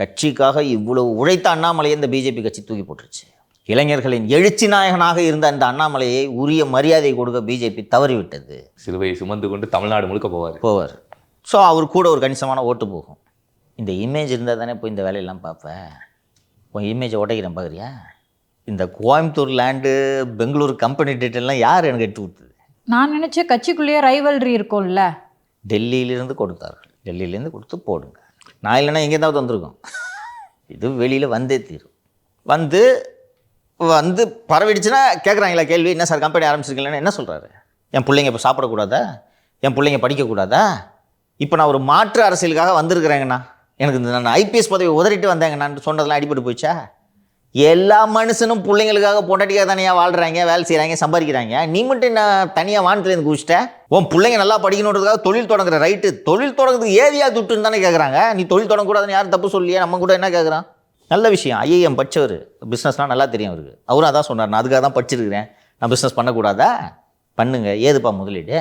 கட்சிக்காக இவ்வளவு உழைத்த அண்ணாமலையை இந்த பிஜேபி கட்சி தூக்கி போட்டுருச்சு. இளைஞர்களின் எழுச்சி நாயகனாக இருந்த அந்த அண்ணாமலையை உரிய மரியாதை கொடுக்க பிஜேபி தவறிவிட்டது. சிலுவையை சுமந்து கொண்டு தமிழ்நாடு முழுக்க போவார். ஸோ அவர் கூட ஒரு கணிசமான ஓட்டு போகும். இந்த இமேஜ் இருந்தால் தானே போய் இந்த வேலையெல்லாம் பார்ப்பேன். உன் இமேஜை உடைக்கிறேன் பார்க்குறியா? இந்த கோயம்புத்தூர் லேண்டு, பெங்களூர் கம்பெனி டீட்டெயிலாம் யார் எனக்கு எடுத்து கொடுத்தது? நான் நினச்சேன் கட்சிக்குள்ளேயே ரைவல்ரி இருக்கும்ல. டெல்லியிலேருந்து கொடுத்தார்கள். டெல்லியிலேருந்து கொடுத்து போடுங்க. நான் இல்லைன்னா எங்கேயாவது வந்திருக்கோம். இது வெளியில் வந்தே தீரும். வந்து பரவிடுச்சுன்னா கேட்குறாங்களா கேள்வி, என்ன சார் கம்பெனி ஆரம்பிச்சிருக்கீங்களா? என்ன சொல்கிறாரு? என் பிள்ளைங்க இப்போ சாப்பிடக்கூடாதா? என் பிள்ளைங்க படிக்கக்கூடாதா? இப்போ நான் ஒரு மாற்று அரசியலுக்காக வந்திருக்கிறேங்கண்ணா, எனக்கு இந்த நான் ஐபிஎஸ் பதவி உதறிட்டு வந்தேங்கண்ணான்னு சொன்னதெல்லாம் அடிபட்டு போயிச்சா? எல்லா மனுஷனும் பிள்ளைங்களுக்காக பொண்டாட்டிக்காக தனியாக வாழ்கிறாங்க, வேலை செய்கிறாங்க, சம்பாதிக்கிறாங்க. நீ மட்டும் என்ன தனியாக வானத்துலேருந்து குதிச்சிட்டேன்? உன் பிள்ளைங்க நல்லா படிக்கணுன்றதுக்காக தொழில் தொடங்குற ரைட்டு, தொழில் தொடங்குறதுக்கு ஏரியா துட்டுன்னு தானே கேட்குறாங்க. நீ தொழில் தொடங்கக்கூடாதுன்னு யாரும் தப்பு சொல்லியே, நம்ம கூட என்ன கேட்குறான்? நல்ல விஷயம். ஐஏஎம் படித்தவர், பிஸ்னஸ்னால் நல்லா தெரியும் அவருக்கு. அவரும் அதான் சொன்னார், நான் அதுக்காக தான் படிச்சிருக்கிறேன், நான் பிஸ்னஸ் பண்ணக்கூடாதா? பண்ணுங்க. ஏதுப்பா முதலீடு?